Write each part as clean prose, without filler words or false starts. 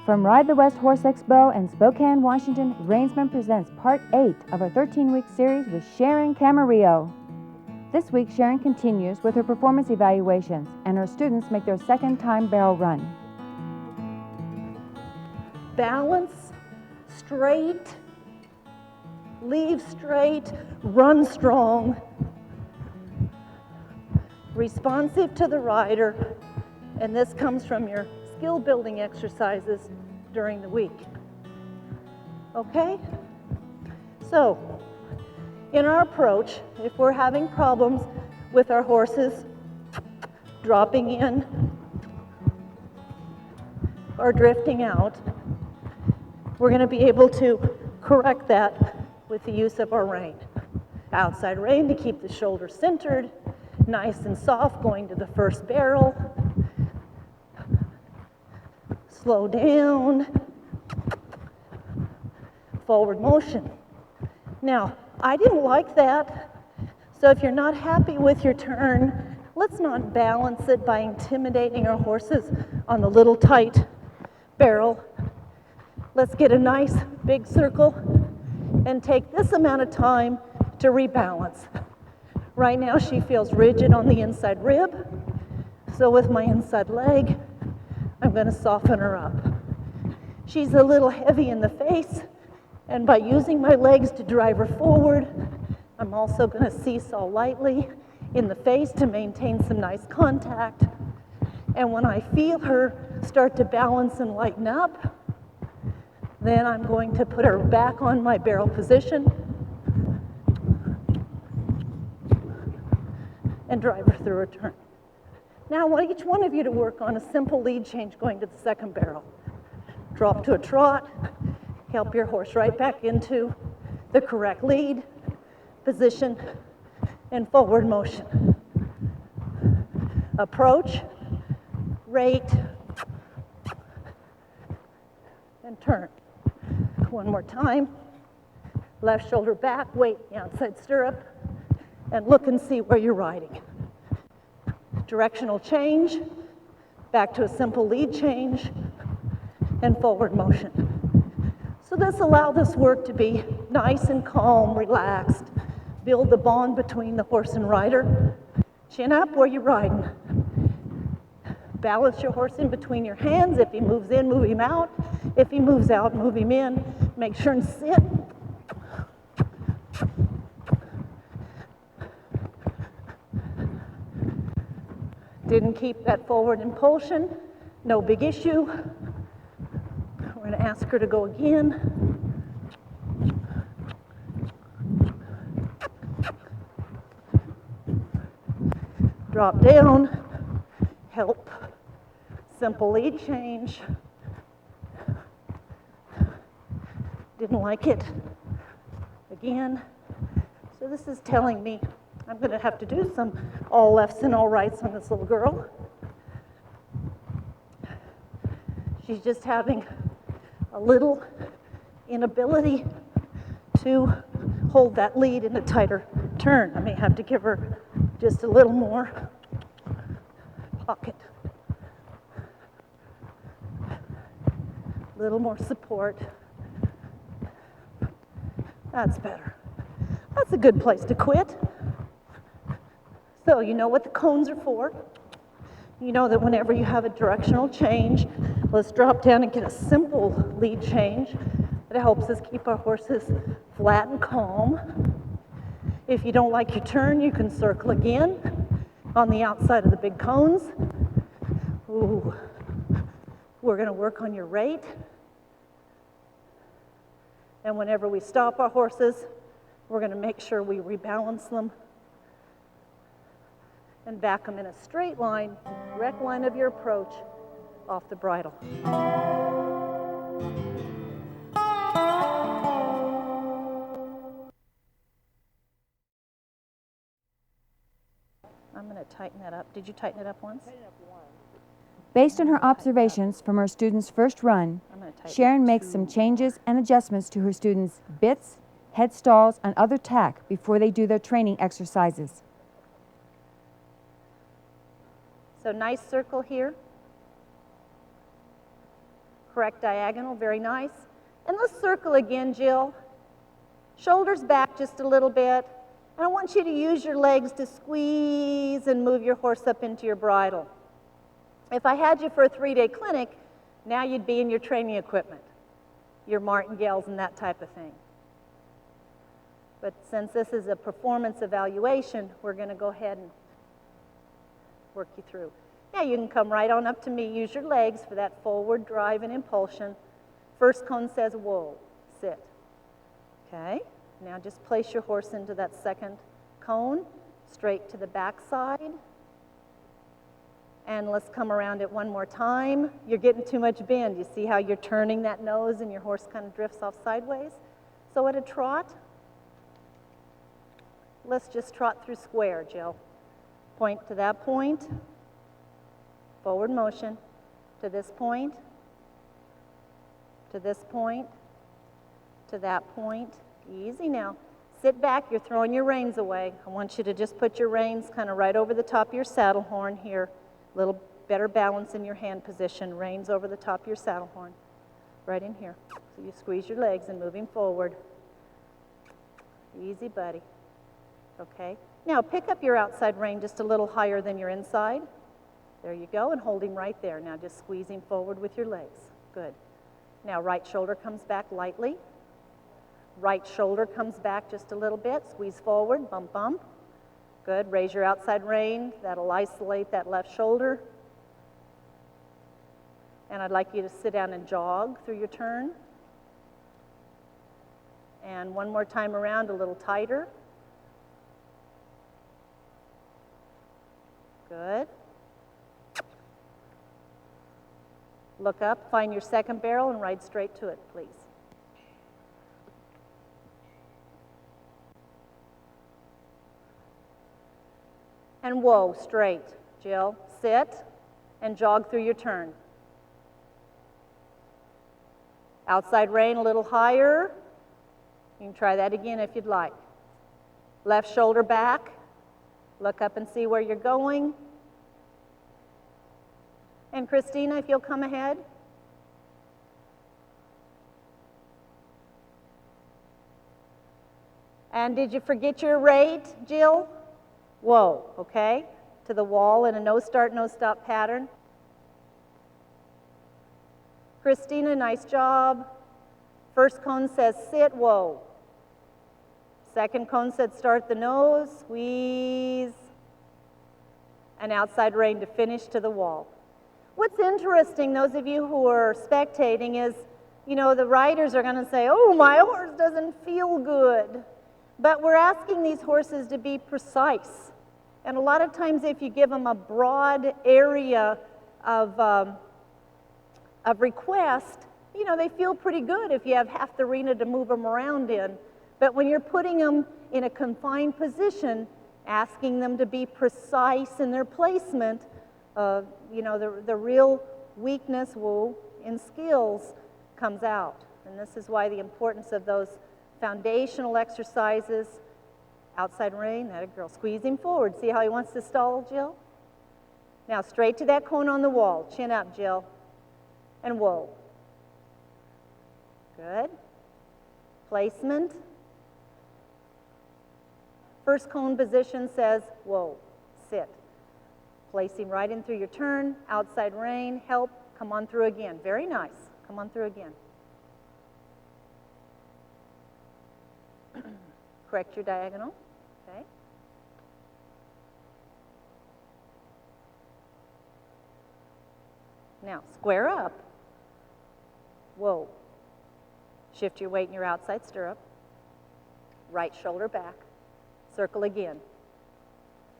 From Ride the West Horse Expo in Spokane, Washington, Reinsman presents Part 8 of our 13-week series with Sharon Camarillo. This week, Sharon continues with her performance evaluations, and her students make their second time barrel run. Balance, straight, leave straight, run strong, responsive to the rider, and this comes from your skill building exercises during the week. Okay? So, in our approach, if we're having problems with our horses dropping in or drifting out, we're going to be able to correct that with the use of our rein. Outside rein to keep the shoulder centered, nice and soft going to the first barrel. Slow down, forward motion. Now, I didn't like that, so if you're not happy with your turn, let's not balance it by intimidating our horses on the little tight barrel. Let's get a nice big circle and take this amount of time to rebalance. Right now she feels rigid on the inside rib, so with my inside leg, I'm going to soften her up. She's a little heavy in the face, and by using my legs to drive her forward, I'm also going to seesaw lightly in the face to maintain some nice contact. And when I feel her start to balance and lighten up, then I'm going to put her back on my barrel position and drive her through her turn. Now I want each one of you to work on a simple lead change going to the second barrel. Drop to a trot, help your horse right back into the correct lead, position, and forward motion. Approach, rate, and turn. One more time. Left shoulder back, weight in the outside stirrup, and look and see where you're riding. Directional change, back to a simple lead change, and forward motion. So this allows this work to be nice and calm, relaxed, build the bond between the horse and rider. Chin up where you're riding. Balance your horse in between your hands. If he moves in, move him out. If he moves out, move him in. Make sure and sit. Didn't keep that forward impulsion, no big issue. We're going to ask her to go again. Drop down, help, simple lead change. Didn't like it. Again. So this is telling me I'm going to have to do some all lefts and all rights on this little girl. She's just having a little inability to hold that lead in a tighter turn. I may have to give her just a little more pocket, a little more support. That's better. That's a good place to quit. So you know what the cones are for. You know that whenever you have a directional change, let's drop down and get a simple lead change that helps us keep our horses flat and calm. If you don't like your turn, you can circle again on the outside of the big cones. Ooh. We're going to work on your rate. And whenever we stop our horses, we're going to make sure we rebalance them and back them in a straight line, direct line of your approach off the bridle. I'm going to tighten that up. Did you tighten it up once? Based on her observations from her students' first run, Sharon makes some changes and adjustments to her students' bits, head stalls, and other tack before they do their training exercises. So nice circle here. Correct diagonal, very nice. And let's circle again, Jill. Shoulders back just a little bit. And I want you to use your legs to squeeze and move your horse up into your bridle. If I had you for a 3-day clinic, now you'd be in your training equipment, your martingales and that type of thing. But since this is a performance evaluation, we're going to go ahead and work you through. Now you can come right on up to me. Use your legs for that forward drive and impulsion. First cone says, whoa, sit. Okay, now just place your horse into that second cone, straight to the back side. And let's come around it one more time. You're getting too much bend. You see how you're turning that nose and your horse kind of drifts off sideways? So at a trot, let's just trot through square, Jill. Point to that point, forward motion, to this point, to this point, to that point. Easy now. Sit back, you're throwing your reins away. I want you to just put your reins kind of right over the top of your saddle horn here. A little better balance in your hand position. Reins over the top of your saddle horn. Right in here. So you squeeze your legs and moving forward. Easy, buddy. Okay. Now pick up your outside rein just a little higher than your inside. There you go, and holding right there. Now just squeezing forward with your legs. Good. Now right shoulder comes back lightly. Right shoulder comes back just a little bit. Squeeze forward, bump, bump. Good. Raise your outside rein. That'll isolate that left shoulder. And I'd like you to sit down and jog through your turn. And one more time around, a little tighter. Good. Look up, find your second barrel, and ride straight to it, please. And whoa, straight. Jill, sit and jog through your turn. Outside rein a little higher. You can try that again if you'd like. Left shoulder back. Look up and see where you're going. And Christina, if you'll come ahead. And did you forget your rate, Jill? Whoa, okay. To the wall in a no start, no stop pattern. Christina, nice job. First cone says sit, whoa. Second cone said start the nose, squeeze. And outside rein to finish to the wall. What's interesting, those of you who are spectating, is, you know, the riders are going to say, oh, my horse doesn't feel good. But we're asking these horses to be precise. And a lot of times if you give them a broad area of request, you know, they feel pretty good if you have half the arena to move them around in. But when you're putting them in a confined position, asking them to be precise in their placement, you know, the real weakness in skills comes out. And this is why the importance of those foundational exercises. Outside rein, that a girl. Squeeze him forward. See how he wants to stall, Jill? Now straight to that cone on the wall. Chin up, Jill. And whoa. Good. Placement. First cone position says, whoa, sit. Place him right in through your turn. Outside rein, help. Come on through again. Very nice. Come on through again. Correct your diagonal. Okay. Now, square up. Whoa. Shift your weight in your outside stirrup. Right shoulder back. Circle again.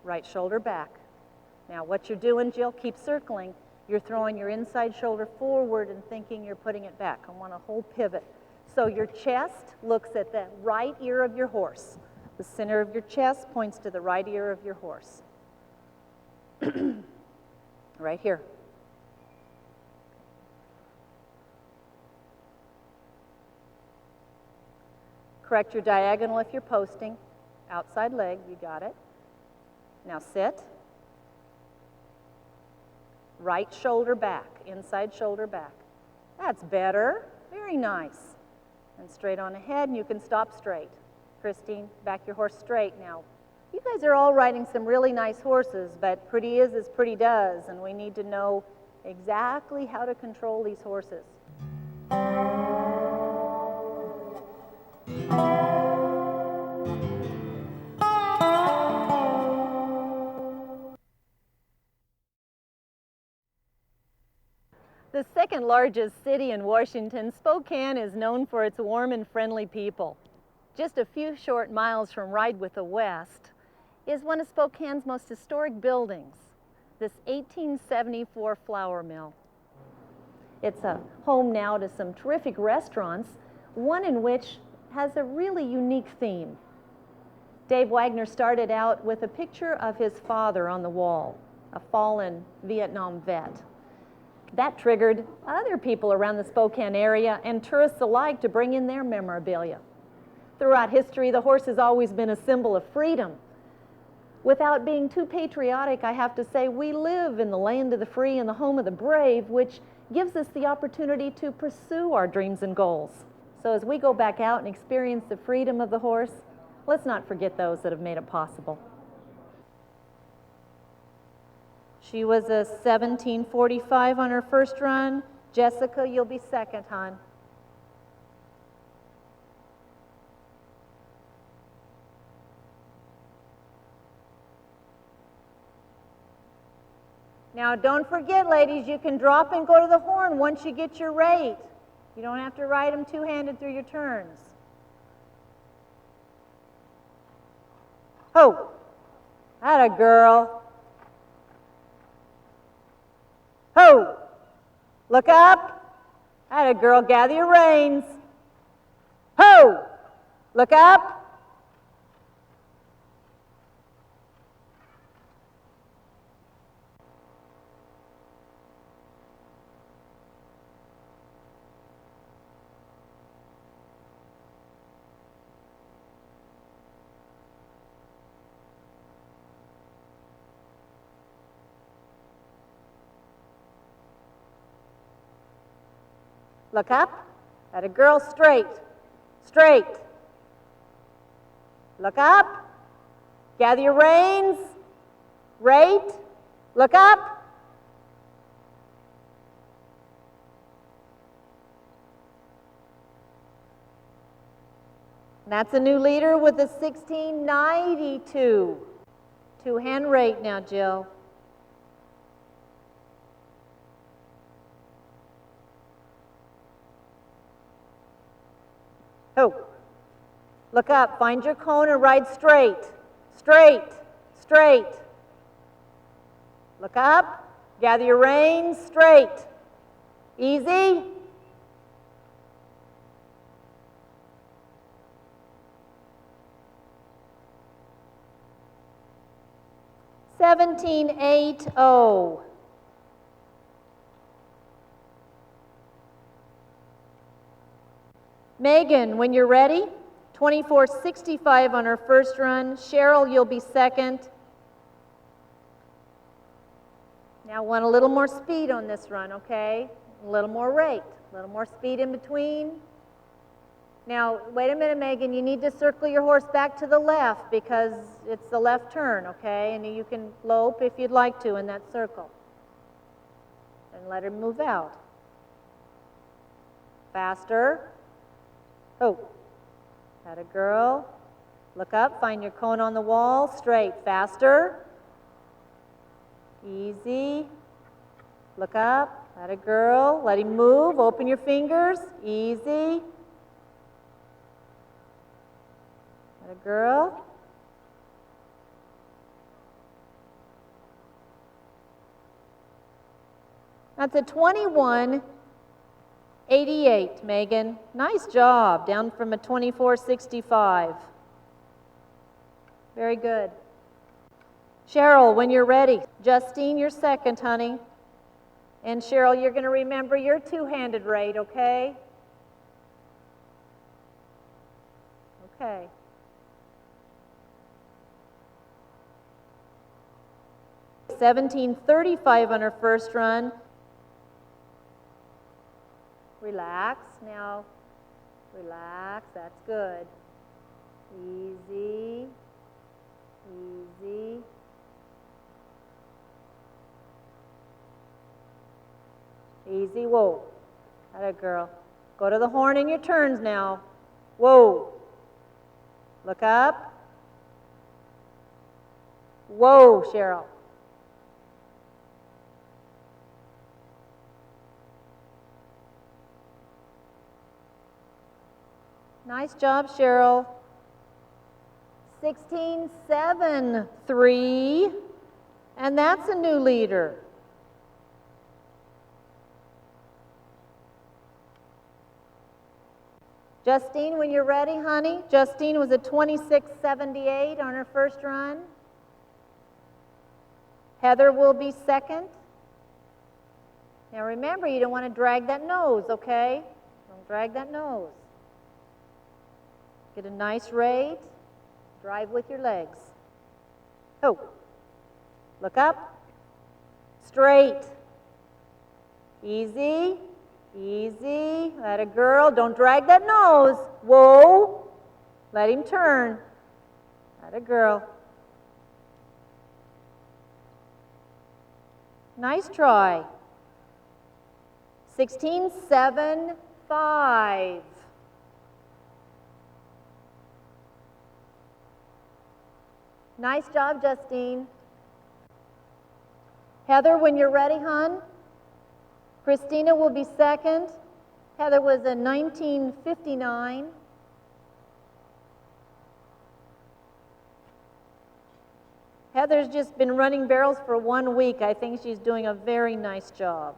Right shoulder back. Now, what you're doing, Jill, keep circling. You're throwing your inside shoulder forward and thinking you're putting it back. I want a whole pivot. So your chest looks at the right ear of your horse. The center of your chest points to the right ear of your horse. Right here. Correct your diagonal if you're posting. Outside leg, you got it. Now sit. Right shoulder back, inside shoulder back. That's better. Very nice. And straight on ahead, and you can stop straight. Christine, back your horse straight now. You guys are all riding some really nice horses, but pretty is as pretty does, and we need to know exactly how to control these horses. The second largest city in Washington, Spokane is known for its warm and friendly people. Just a few short miles from Ride with the West is one of Spokane's most historic buildings, this 1874 flour mill. It's a home now to some terrific restaurants, one in which has a really unique theme. Dave Wagner started out with a picture of his father on the wall, a fallen Vietnam vet. That triggered other people around the Spokane area and tourists alike to bring in their memorabilia. Throughout history, the horse has always been a symbol of freedom. Without being too patriotic, I have to say we live in the land of the free and the home of the brave, which gives us the opportunity to pursue our dreams and goals. So as we go back out and experience the freedom of the horse, let's not forget those that have made it possible. She was a 17:45 on her first run. Jessica, you'll be second, hon. Now, don't forget, ladies, you can drop and go to the horn once you get your rate. You don't have to ride them two-handed through your turns. Ho! Atta girl. Ho! Look up. Atta girl, gather your reins. Ho! Look up. Look up. Atta girl, straight. Straight. Look up. Gather your reins. Right. Look up. And that's a new leader with a 1692. Two-hand rate now, Jill. Ho. Look up, find your cone and ride straight. Straight, straight. Look up, gather your reins, straight. Easy. $17.80. Megan, when you're ready, 24.65 on her first run. Cheryl, you'll be second. Now want a little more speed on this run, okay? A little more rate, a little more speed in between. Now, wait a minute, Megan, you need to circle your horse back to the left because it's the left turn, okay? And you can lope if you'd like to in that circle. And let her move out. Faster. Oh, atta girl. Look up, find your cone on the wall, straight, faster. Easy. Look up, atta girl. Let him move, open your fingers, easy. Atta girl. That's a 21.88, Megan. Nice job, down from a 24.65. Very good. Cheryl, when you're ready. Justine, you're second, honey. And Cheryl, you're going to remember your two-handed rate, okay? Okay. $17.35 on her first run. Relax. Now, relax. That's good. Easy. Easy. Easy. Whoa. Atta girl. Go to the horn in your turns now. Whoa. Look up. Whoa, Cheryl. Nice job, Cheryl. 16-7, 3. And that's a new leader. Justine, when you're ready, honey. Justine was a 26-78 on her first run. Heather will be second. Now remember, you don't want to drag that nose, okay? Don't drag that nose. Get a nice rate. Drive with your legs. Oh. Look up. Straight. Easy. Easy. Atta girl. Don't drag that nose. Whoa. Let him turn. Atta girl. Nice try. 16-7, 5. Nice job, Justine. Heather, when you're ready, hon. Christina will be second. Heather was a 1959. Heather's just been running barrels for 1 week. I think she's doing a very nice job.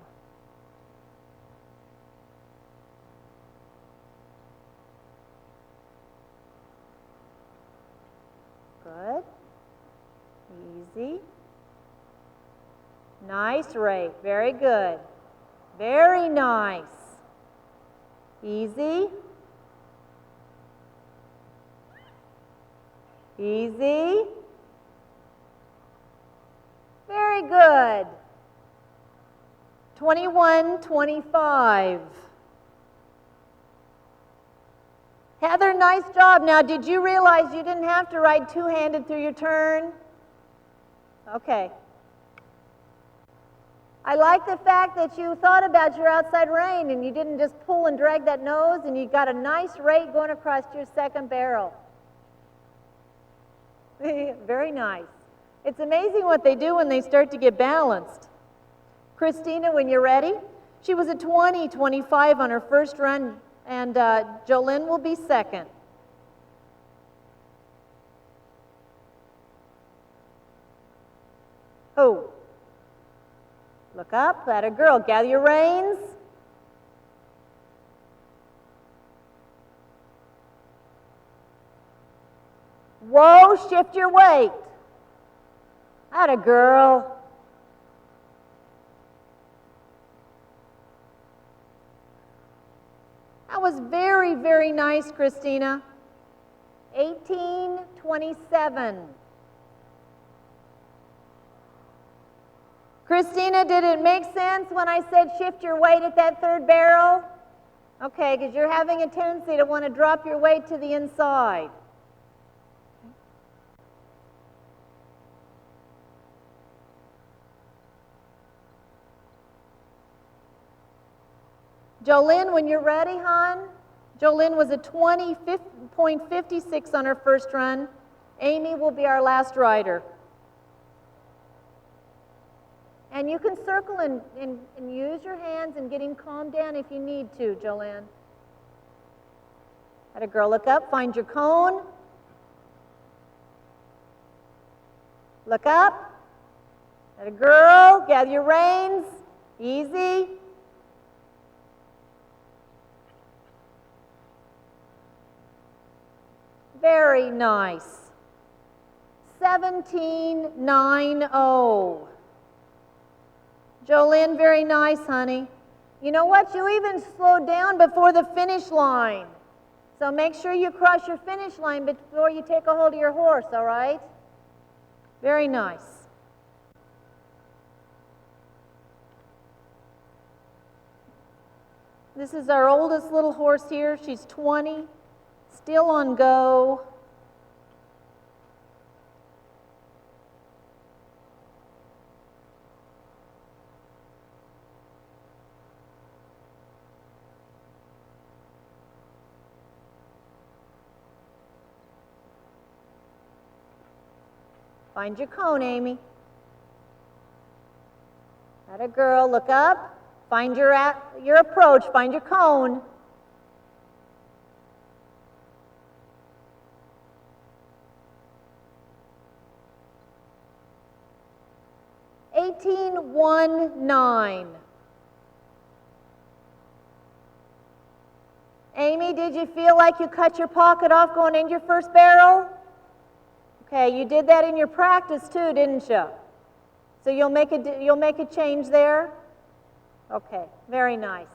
Good. Easy. Nice rate. Very good. Very nice. Easy. Easy. Very good. 21-25. Heather, nice job. Now, did you realize you didn't have to ride two-handed through your turn? Okay. I like the fact that you thought about your outside rein and you didn't just pull and drag that nose, and you got a nice rate going across your second barrel. Very nice. It's amazing what they do when they start to get balanced. Christina, when you're ready. She was a 20-25 on her first run, and Jolynn will be second. Oh. Look up, atta girl, gather your reins. Whoa, shift your weight. Atta girl. That was very, very nice, Christina. 18-27. Christina, did it make sense when I said shift your weight at that third barrel? Okay, because you're having a tendency to want to drop your weight to the inside. Jolynn, when you're ready, hon. Jolynn was a 20.56 on her first run. Amy will be our last rider. And you can circle and use your hands and get him calmed down if you need to, Jolynn. Atta girl, look up, find your cone. Look up. Atta girl, gather your reins. Easy. Very nice. 17-9-0. Jolynn, very nice, honey. You know what? You even slowed down before the finish line. So make sure you cross your finish line before you take a hold of your horse, all right? Very nice. This is our oldest little horse here. She's 20, still on go. Find your cone, Amy. Atta girl, look up. Find your approach. Find your cone. (18-1-9). Amy, did you feel like you cut your pocket off going into your first barrel? Okay, you did that in your practice too, didn't you? So you'll make a change there? Okay, very nice.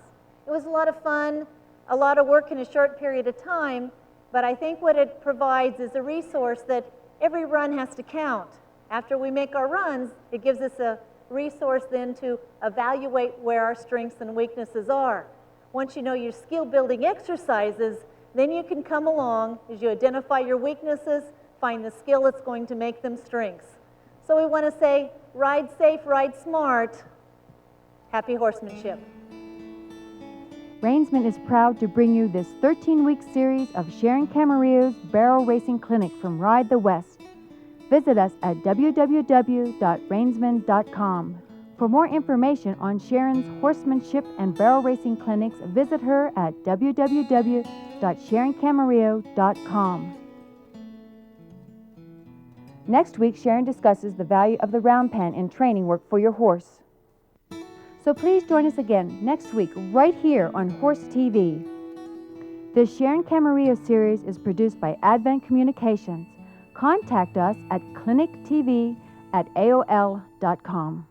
It was a lot of fun, a lot of work in a short period of time, but I think what it provides is a resource that every run has to count. After we make our runs, it gives us a resource then to evaluate where our strengths and weaknesses are. Once you know your skill building exercises, then you can come along as you identify your weaknesses, find the skill that's going to make them strengths. So we want to say, ride safe, ride smart. Happy horsemanship. Reinsman is proud to bring you this 13-week series of Sharon Camarillo's Barrel Racing Clinic from Ride the West. Visit us at www.reinsman.com. For more information on Sharon's horsemanship and barrel racing clinics, visit her at www.sharoncamarillo.com. Next week, Sharon discusses the value of the round pen in training work for your horse. So please join us again next week right here on Horse TV. This Sharon Camarillo series is produced by Advent Communications. Contact us at clinictv@aol.com.